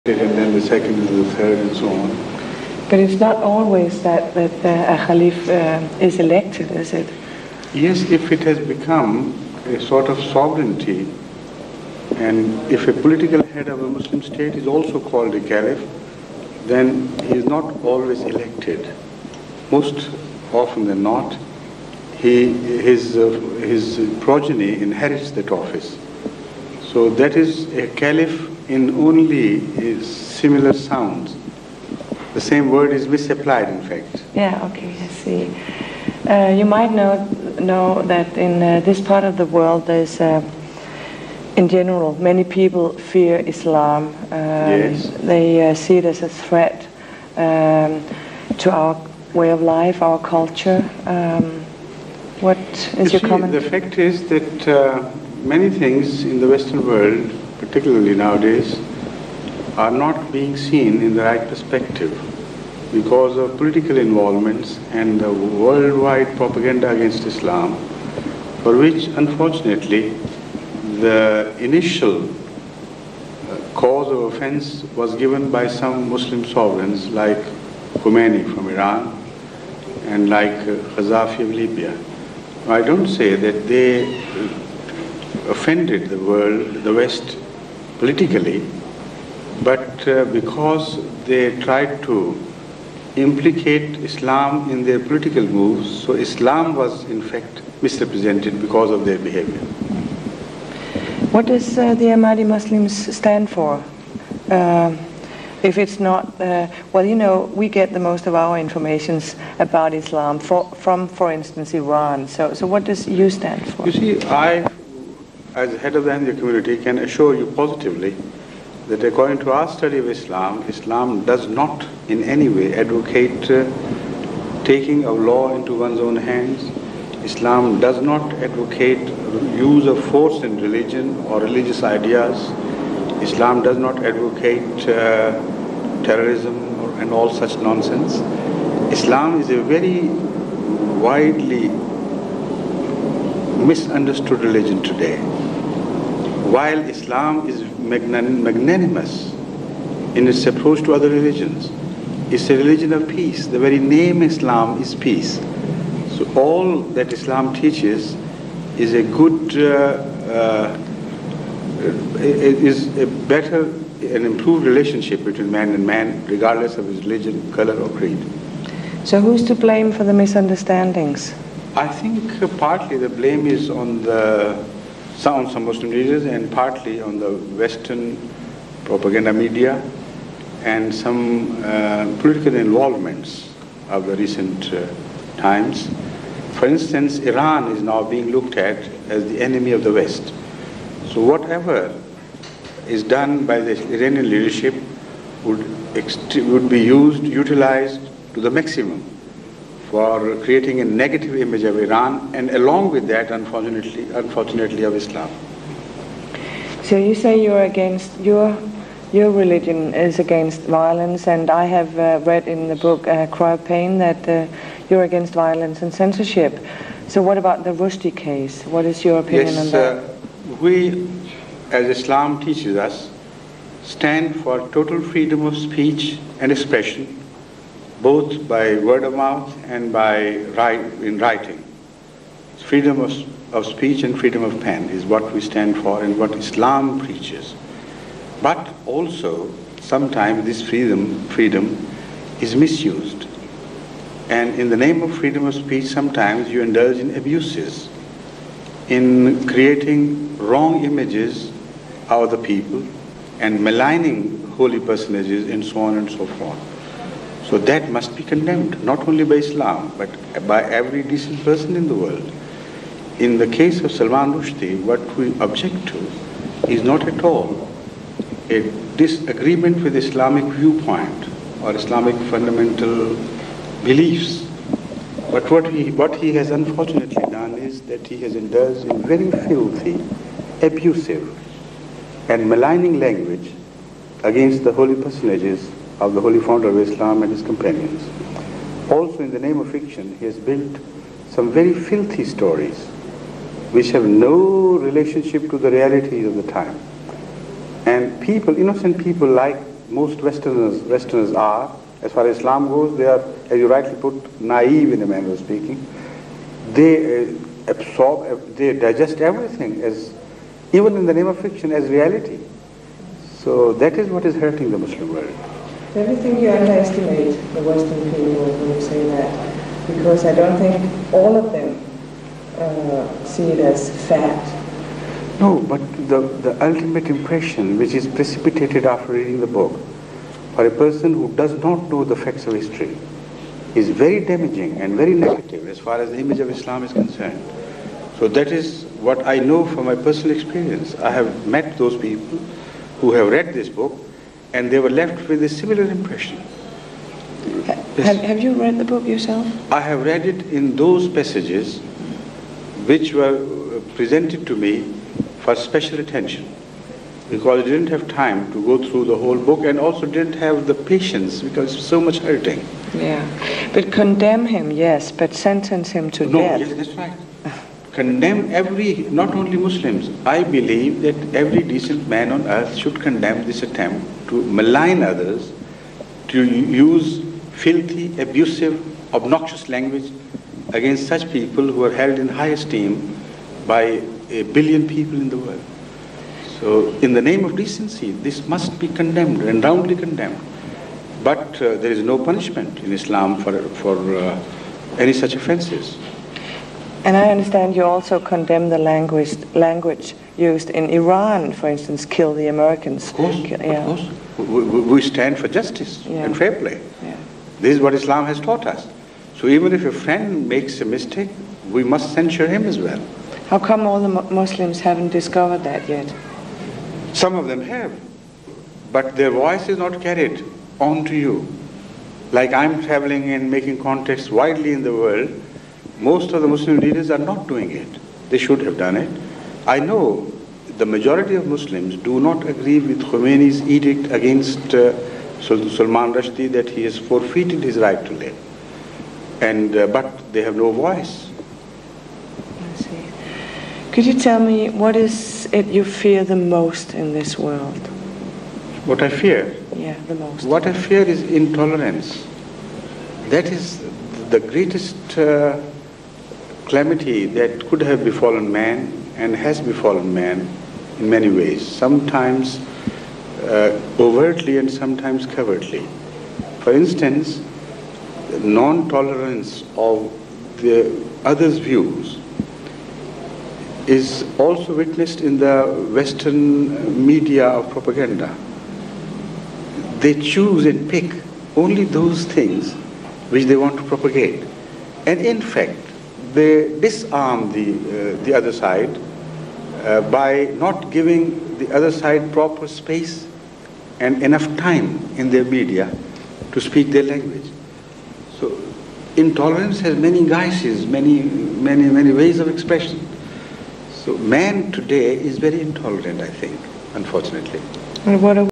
and then the second and the third and so on. But it's not always that a Khalif is elected, is it? Yes, if it has become a sort of sovereignty, and if a political head of a Muslim state is also called a Caliph, then he is not always elected. Most often than not, his progeny inherits that office. So that is a Caliph in only similar sounds. The same word is misapplied, in fact. Yeah, okay, I see. You might know that in this part of the world there's, in general, many people fear Islam. Yes. They see it as a threat to our way of life, our culture. What is your comment? The fact is that many things in the Western world, particularly nowadays, are not being seen in the right perspective because of political involvements and the worldwide propaganda against Islam, for which, unfortunately, the initial cause of offense was given by some Muslim sovereigns like Khomeini from Iran and like Gaddafi of Libya. I don't say that they offended the world, the West, politically, but because they tried to implicate Islam in their political moves, so Islam was in fact misrepresented because of their behavior. What does the Ahmadi Muslims stand for? If it's not, well, you know, we get the most of our informations about Islam from, for instance, Iran. So what does you stand for? You see, I, as head of the Ahmadi community, can assure you positively that according to our study of Islam, Islam does not in any way advocate taking of law into one's own hands. Islam does not advocate use of force in religion or religious ideas. Islam does not advocate terrorism and all such nonsense. Islam is a very widely misunderstood religion today. While Islam is magnanimous in its approach to other religions, it's a religion of peace. The very name Islam is peace. So all that Islam teaches is a good, is a better and improved relationship between man and man, regardless of his religion, color, or creed. So who's to blame for the misunderstandings? I think partly the blame is on some Muslim leaders and partly on the Western propaganda media and some political involvements of the recent times. For instance, Iran is now being looked at as the enemy of the West. So whatever is done by the Iranian leadership would be utilized to the maximum for creating a negative image of Iran, and along with that, unfortunately, of Islam. So you say you're against, your religion is against violence, and I have read in the book Cry of Pain that you're against violence and censorship. So what about the Rushdie case? What is your opinion on that? We, as Islam teaches us, stand for total freedom of speech and expression, both by word of mouth and in writing. Freedom of speech and freedom of pen is what we stand for and what Islam preaches. But also, sometimes this freedom is misused. And in the name of freedom of speech, sometimes you indulge in abuses, in creating wrong images of the people and maligning holy personages and so on and so forth. So that must be condemned, not only by Islam, but by every decent person in the world. In the case of Salman Rushdie, what we object to is not at all a disagreement with Islamic viewpoint or Islamic fundamental beliefs. But what he has unfortunately done is that he has indulged in very filthy, abusive, and maligning language against the holy personages of the holy founder of Islam and his companions. Also, in the name of fiction, he has built some very filthy stories which have no relationship to the realities of the time. And people, innocent people like most Westerners are. As far as Islam goes, they are, as you rightly put, naive in a manner of speaking. They absorb, they digest everything as, even in the name of fiction, as reality. So that is what is hurting the Muslim world. Don't you think you underestimate the Western people when you say that? Because I don't think all of them see it as fact. No, but the ultimate impression which is precipitated after reading the book, for a person who does not know the facts of history, is very damaging and very negative as far as the image of Islam is concerned. So that is what I know from my personal experience. I have met those people who have read this book and they were left with a similar impression. Have you read the book yourself? I have read it in those passages which were presented to me for special attention, because I didn't have time to go through the whole book and also didn't have the patience because it's so much hurting. Yeah, but condemn him, yes, but sentence him to death. No, yes, that's right. Condemn not only Muslims. I believe that every decent man on earth should condemn this attempt to malign others, to use filthy, abusive, obnoxious language against such people who are held in high esteem by 1 billion people in the world. So in the name of decency, this must be condemned and roundly condemned. But there is no punishment in Islam for any such offenses. And I understand you also condemn the language used in Iran, for instance, kill the Americans. Of course, of course. We stand for justice and fair play. Yeah. This is what Islam has taught us. So even if a friend makes a mistake, we must censure him as well. How come all the Muslims haven't discovered that yet? Some of them have, but their voice is not carried on to you. Like I'm traveling and making contacts widely in the world, most of the Muslim leaders are not doing it. They should have done it. I know the majority of Muslims do not agree with Khomeini's edict against Salman Rushdie that he has forfeited his right to live. But they have no voice. I see. Could you tell me what is it you fear the most in this world? What I fear? Yeah, the most. What I fear is intolerance. That is the greatest calamity that could have befallen man and has befallen man in many ways, sometimes overtly and sometimes covertly. For instance, non-tolerance of the other's views is also witnessed in the Western media of propaganda. They choose and pick only those things which they want to propagate. And in fact, they disarm the other side by not giving the other side proper space and enough time in their media to speak their language. So intolerance has many guises, many ways of expression. So man today is very intolerant, I think, unfortunately. And what